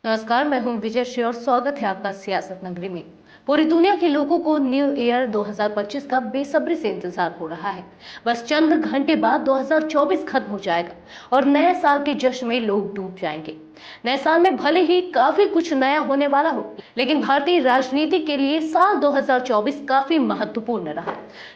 नमस्कार, मैं हूं विजय श्री और स्वागत है आपका सियासत नगरी में। पूरी दुनिया के लोगों को न्यू ईयर 2025 का बेसब्री से इंतजार हो रहा है। बस चंद घंटे बाद 2024 खत्म हो जाएगा और नए साल के जश्न में लोग डूब जाएंगे। नए साल में भले ही काफी कुछ नया होने वाला हो, लेकिन भारतीय राजनीति के लिए साल 2024 काफी महत्वपूर्ण रहा।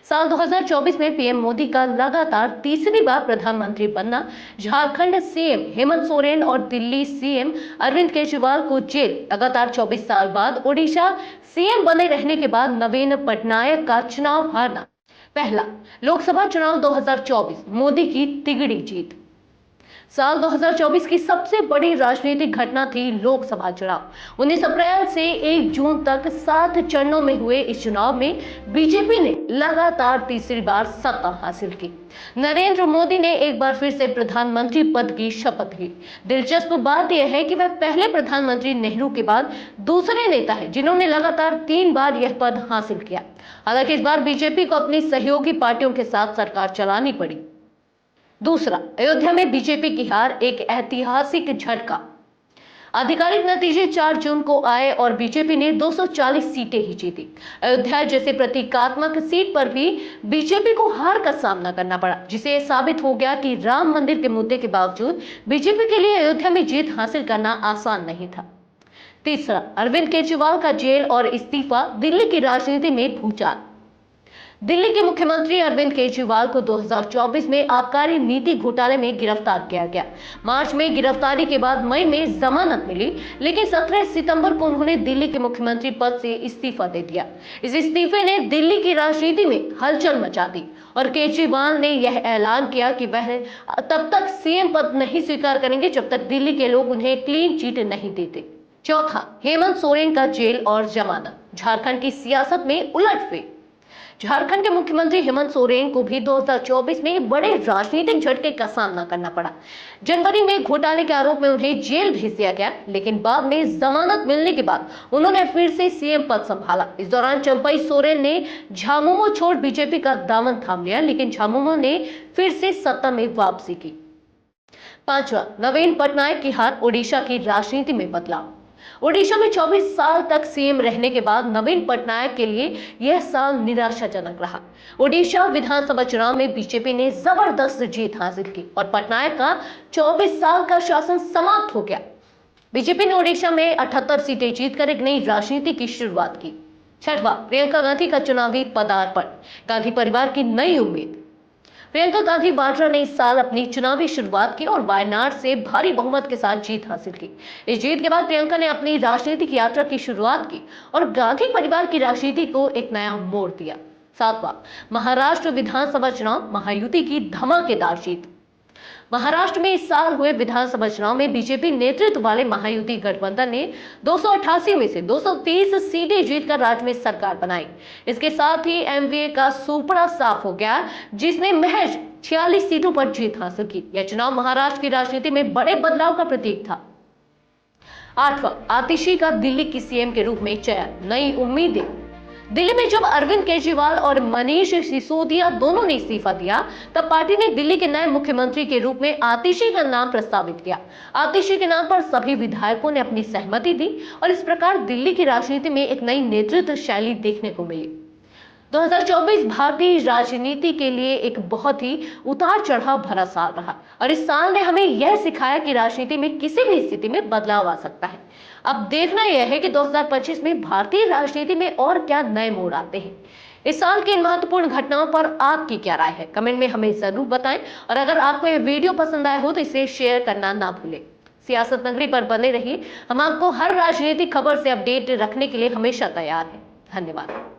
साल 2024 में पीएम मोदी का लगातार तीसरी बार प्रधानमंत्री बनना, झारखंड सीएम हेमंत सोरेन और दिल्ली सीएम अरविंद केजरीवाल को जेल, लगातार 24 साल बाद ओडिशा सीएम बने रहने के बाद नवीन पटनायक का चुनाव हारना। पहला लोकसभा चुनाव 2024, मोदी की तिगड़ी जीत। साल 2024 की सबसे बड़ी राजनीतिक घटना थी लोकसभा चुनाव। 19 अप्रैल से 1 जून तक 7 चरणों में हुए इस चुनाव में बीजेपी ने लगातार तीसरी बार सत्ता हासिल की। नरेंद्र मोदी ने एक बार फिर से प्रधानमंत्री पद की शपथ ली। दिलचस्प बात यह है कि वह पहले प्रधानमंत्री नेहरू के बाद दूसरे नेता है जिन्होंने लगातार 3 बार यह पद हासिल किया। हालांकि इस बार बीजेपी को अपनी सहयोगी पार्टियों के साथ सरकार चलानी पड़ी। दूसरा, अयोध्या में बीजेपी की हार एक ऐतिहासिक झटका। आधिकारिक नतीजे 4 जून को आए और बीजेपी ने 240 सीटें ही जीती। अयोध्या जैसे प्रतीकात्मक सीट पर भी बीजेपी को हार का सामना करना पड़ा, जिसे साबित हो गया कि राम मंदिर के मुद्दे के बावजूद बीजेपी के लिए अयोध्या में जीत हासिल करना आसान नहीं था। तीसरा, अरविंद केजरीवाल का जेल और इस्तीफा, दिल्ली की राजनीति में भूचाल। दिल्ली के मुख्यमंत्री अरविंद केजरीवाल को 2024 में आबकारी नीति घोटाले में गिरफ्तार किया गया। मार्च में गिरफ्तारी के बाद मई में जमानत मिली, लेकिन 17 सितंबर को उन्होंने दिल्ली के मुख्यमंत्री पद से इस्तीफा दे दिया। इस इस्तीफे ने दिल्ली की राजनीति में हलचल मचा दी और केजरीवाल ने यह ऐलान किया कि वह तब तक सीएम पद नहीं स्वीकार करेंगे जब तक दिल्ली के लोग उन्हें क्लीन चिट नहीं देते। चौथा, हेमंत सोरेन का जेल और जमानत। झारखंड की सियासत में उलटफेर। झारखंड के मुख्यमंत्री हेमंत सोरेन को भी 2024 में बड़े राजनीतिक झटके का सामना करना पड़ा। जनवरी में घोटाले के आरोप में उन्हें जेल भेज दिया गया, लेकिन बाद में जमानत मिलने के बाद उन्होंने फिर से सीएम पद संभाला। इस दौरान चंपई सोरेन ने झामुमो छोड़ बीजेपी का दामन थाम लिया, लेकिन झामुमो ने फिर से सत्ता में वापसी की। पांचवा, नवीन पटनायक की हार, ओडिशा की राजनीति में बदलाव। ओडिशा में 24 साल तक सीएम रहने के बाद नवीन पटनायक के लिए यह साल निराशाजनक रहा। ओडिशा विधानसभा चुनाव में बीजेपी ने जबरदस्त जीत हासिल की और पटनायक का 24 साल का शासन समाप्त हो गया। बीजेपी ने ओडिशा में 78 सीटें जीतकर एक नई राजनीति की शुरुआत की। छठवां, प्रियंका गांधी का चुनावी पदार्पण, गांधी परिवार की नई उम्मीद। प्रियंका गांधी वाड्रा ने इस साल अपनी चुनावी शुरुआत की और वायनाड से भारी बहुमत के साथ जीत हासिल की। इस जीत के बाद प्रियंका ने अपनी राजनीतिक यात्रा की शुरुआत की और गांधी परिवार की राजनीति को एक नया मोड़ दिया। सातवां, महाराष्ट्र विधानसभा चुनाव, महायुति की धमाकेदार जीत। महाराष्ट्र में इस साल हुए विधानसभा चुनाव में बीजेपी नेतृत्व वाले महायुति गठबंधन ने 288 में से 230 सीटें जीतकर राज्य में सरकार बनाई। इसके साथ ही एमवीए का सुपड़ा साफ हो गया, जिसने महज 46 सीटों पर जीत हासिल की। यह चुनाव महाराष्ट्र की राजनीति में बड़े बदलाव का प्रतीक था। आठवां, आतिशी का दिल्ली की सीएम के रूप में चयन, नई उम्मीदें। दिल्ली में जब अरविंद केजरीवाल और मनीष सिसोदिया दोनों ने इस्तीफा दिया, तब पार्टी ने दिल्ली के नए मुख्यमंत्री के रूप में आतिशी का नाम प्रस्तावित किया। आतिशी के नाम पर सभी विधायकों ने अपनी सहमति दी और इस प्रकार दिल्ली की राजनीति में एक नई नेतृत्व शैली देखने को मिली। 2024 भारतीय राजनीति के लिए एक बहुत ही उतार चढ़ाव भरा साल रहा और इस साल ने हमें यह सिखाया कि राजनीति में किसी भी स्थिति में बदलाव आ सकता है। अब देखना यह है कि 2025 में भारतीय राजनीति में और क्या नए मोड़ आते हैं। इस साल की इन महत्वपूर्ण घटनाओं पर आपकी क्या राय है, कमेंट में हमें जरूर बताएं और अगर आपको यह वीडियो पसंद आया हो तो इसे शेयर करना ना भूलें। सियासत नगरी पर बने रहिए, हम आपको हर राजनीतिक खबर से अपडेट रखने के लिए हमेशा तैयार हैं। धन्यवाद।